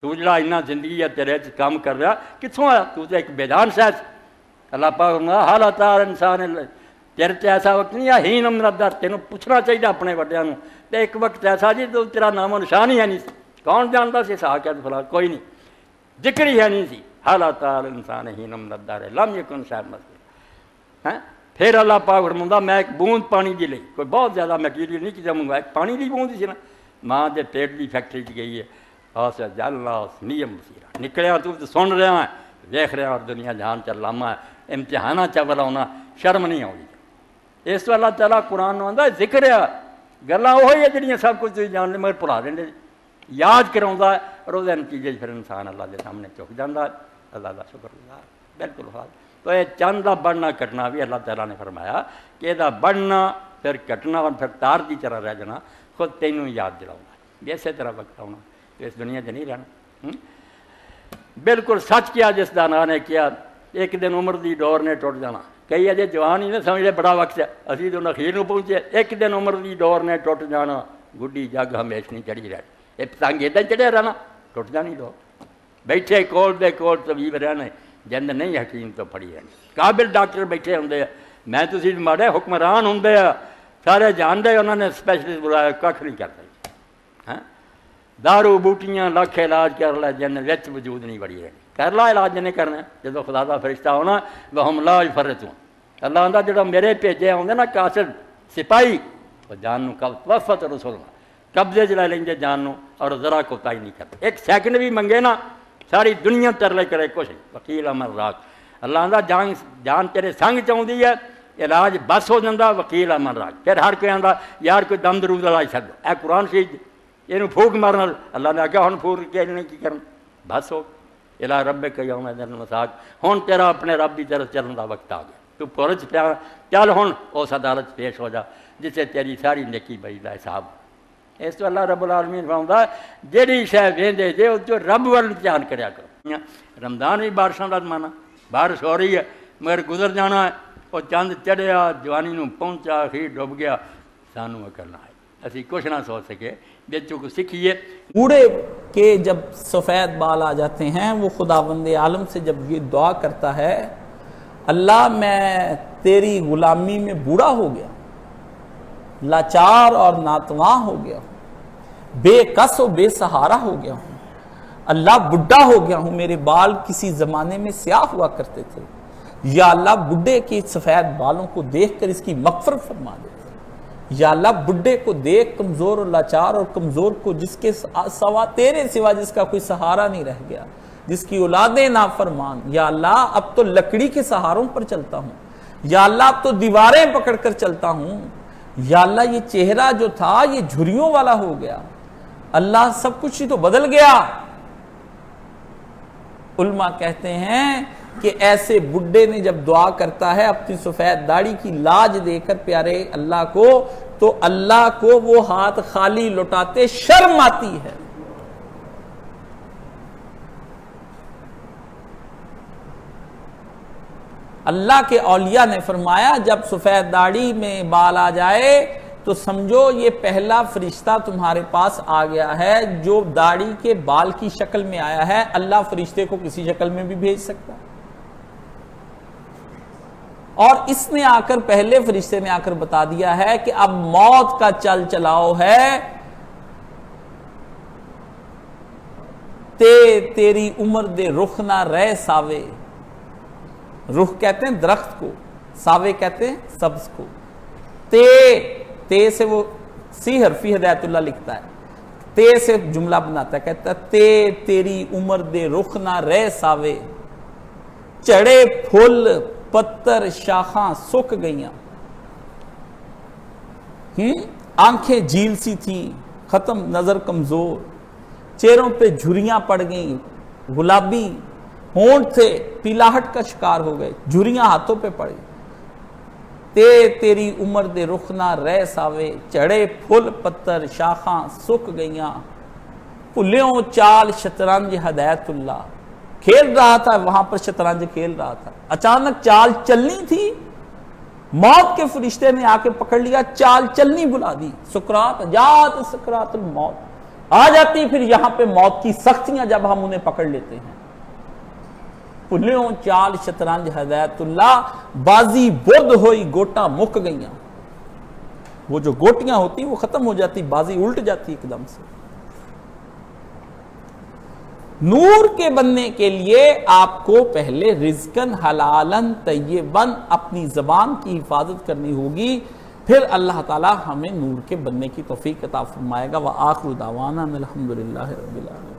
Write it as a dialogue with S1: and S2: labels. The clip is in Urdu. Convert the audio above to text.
S1: تو جڑا اتنا زندگی ہے تیرے کام کر رہا کتوں آیا؟ تو ایک بیدان شاید اللہ پاک نے حالات انسان تیرے تے ایسا وقت نہیں ہے ہی نمردار تینوں پوچھنا چاہیے اپنے وڈیاں نوں تے ایک وقت ایسا جی تو تیرا نام و نشان ہی ہے نہیں سی کون جانتا سی سا کیا فلاں کوئی نہیں ذکر ہی ہے نہیں سی حالات انسان ہی نمردار لم یکن شاید مسئلہ ہیں پھر اللہ پاک فرماتا میں ایک بوند پانی دی لئی کوئی بہت زیادہ میٹیریل نہیں کسی منگا ایک پانی دی بوند سی نا ماں دے پیٹ دی فیکٹری چ گئی ہے اس اللہ نیم بصیرہ نکلیا تو سن رہا ہے دیکھ رہا اور دنیا جہان چ لاما ہے امتحانہ چ بلاؤنا شرم نہیں آئی اس تو اللہ تعالیٰ قرآن آتا ذکر ہے گلاں وہی ہے جڑیاں سب کچھ جان لے مگر بھلا دیں یاد کراؤں ہے اور وہ نتیجے پھر انسان اللہ کے سامنے چک جاتا ہے اللہ کا شکر گزار بالکل خاص تو یہ چند کا بڑھنا کٹنا بھی اللہ تعالیٰ نے فرمایا کہ یہ بڑھنا پھر کٹنا اور پھر تار کی طرح رہ جانا خود تینوں یاد دلاؤں گا اسی طرح وقت آنا تو اس دنیا سے نہیں رہنا بالکل سچ کیا جس دانا نے کیا ایک دن عمر دی ڈور نے ٹوٹ جانا کئی اجے جوان ہی نہ سمجھے بڑا وقت ہے اسی تو اخیر نو پہنچے ایک دن عمر دی ڈور نے ٹوٹ جانا گڈی جگ ہمیش نہیں چڑھی رہی یہ پتنگ ادھر چڑھیا رہنا ٹوٹ جانی ڈور بیٹھے کول دے کول طبیب رہنے جند نہیں حکیم تو پڑی رہنی قابل ڈاکٹر بیٹھے ہوں میں تسی ماڑے حکمران ہوں سارے جانتے انہوں نے سپیشلسٹ بلایا کھ نہیں کرتے ہاں دارو بوٹیاں لکھ علاج کر لے جن وچ وجود نہیں بڑی رہنی کر لا علاج نہیں کرنا جدو خدا دا فرشتہ ہونا وہم لا یفرطون اللہ آندا جڑا میرے بھیجے ہوندے نا قاصد سپاہی وہ جان نو توفت رسول قبضے چ لے لیں جان نو اور ذرا کوتاہی نہیں کرتے ایک سیکنڈ بھی منگے نا ساری دنیا ترلے کرے کچھ وکیل امر راک اللہ آندا جان تیرے سنگ چاہتی ہے علاج بس ہو جاتا وکیل امر راک پھر ہر کوئی آندا یار کوئی دم درود علاج چڈو اے قرآن شریف یہ پھوک مارنا اللہ نے آخیا ہوں پھوک کے نہیں کی کرنا بس ہو الا رب کے یوم الدین مساق ہوں تیرا اپنے رب کی طرف چلن کا وقت آ گیا تو پرچ پیا چل ہوں اس عدالت پیش ہو جا جسے تیری ساری نیکی بئی کا حساب اس تو اللہ رب العالمین فرماتا جہی شے ویندے جے اس جو رب وال امتحان کریا کرو رمضان بھی بارشاں کا زمانہ بارش ہو رہی ہے مگر گزر جانا ہے وہ چند چڑھیا جوانی نو پہنچا ہی ڈب گیا سانو کرنا ہے اسی کچھ نہ سوچ سکے بچوں کو سیکھیے
S2: بوڑھے کے جب سفید بال آ جاتے ہیں وہ خداوند عالم سے جب یہ دعا کرتا ہے اللہ میں تیری غلامی میں بوڑھا ہو گیا لاچار اور ناتواں ہو گیا ہوں بے کس و بے سہارا ہو گیا ہوں اللہ بڈھا ہو گیا ہوں میرے بال کسی زمانے میں سیاہ ہوا کرتے تھے یا اللہ بڈھے کے سفید بالوں کو دیکھ کر اس کی مغفرت فرما دے یا اللہ بڈھے کو دیکھ کمزور اور لاچار اور کمزور کو جس کے سوا تیرے سوا جس کا کوئی سہارا نہیں رہ گیا جس کی اولادیں نافرمان یا اللہ اب تو لکڑی کے سہاروں پر چلتا ہوں یا اللہ اب تو دیواریں پکڑ کر چلتا ہوں یا اللہ یہ چہرہ جو تھا یہ جھریوں والا ہو گیا اللہ سب کچھ ہی تو بدل گیا علماء کہتے ہیں کہ ایسے بڈھے نے جب دعا کرتا ہے اپنی سفید داڑھی کی لاج دے کر پیارے اللہ کو تو اللہ کو وہ ہاتھ خالی لوٹاتے شرم آتی ہے اللہ کے اولیاء نے فرمایا جب سفید داڑھی میں بال آ جائے تو سمجھو یہ پہلا فرشتہ تمہارے پاس آ گیا ہے جو داڑھی کے بال کی شکل میں آیا ہے اللہ فرشتے کو کسی شکل میں بھی بھیج سکتا ہے اور اس نے آ کر پہلے فرشتے نے آ کر بتا دیا ہے کہ اب موت کا چل چلاؤ ہے تیری عمر دے رخ نہ رہ ساوے رخ کہتے ہیں درخت کو ساوے کہتے ہیں سبز کو تے سے وہ سی حرفی ہدایت اللہ لکھتا ہے تے سے جملہ بناتا ہے کہتا ہے تیری عمر دے رخ نہ رہ ساوے چڑے پھول پتر شاخاں سک گئیاں آنکھیں جھیل سی تھیں ختم نظر کمزور چہروں پہ جھریاں پڑ گئیں گلابی ہونٹ تھے پیلاہٹ کا شکار ہو گئے جھریاں ہاتھوں پہ پڑ گئی تیری عمر دے رخ نہ رہ ساوے چڑھے پھول پتر شاخاں سک گئیاں پھلیوں چال شطرنج ہدایت اللہ کھیل رہا تھا وہاں پر شطرنج کھیل رہا تھا اچانک چال چلنی تھی موت کے فرشتے نے آ کے پکڑ لیا چال چلنی بلا دی سکرات جات سکرات الموت آ جاتی پھر یہاں پہ موت کی سختیاں جب ہم انہیں پکڑ لیتے ہیں. پلیوں چال شطرنج ہدایت اللہ، بازی برد ہوئی گوٹا مک گئیاں. وہ جو گوٹیاں ہوتی وہ ختم ہو جاتی، بازی الٹ جاتی ایک دم سے. نور کے بننے کے لیے آپ کو پہلے رزقن حلالن طیبن اپنی زبان کی حفاظت کرنی ہوگی، پھر اللہ تعالی ہمیں نور کے بننے کی توفیق عطا فرمائے گا. وآخر دعوانا الحمدللہ رب العالمین.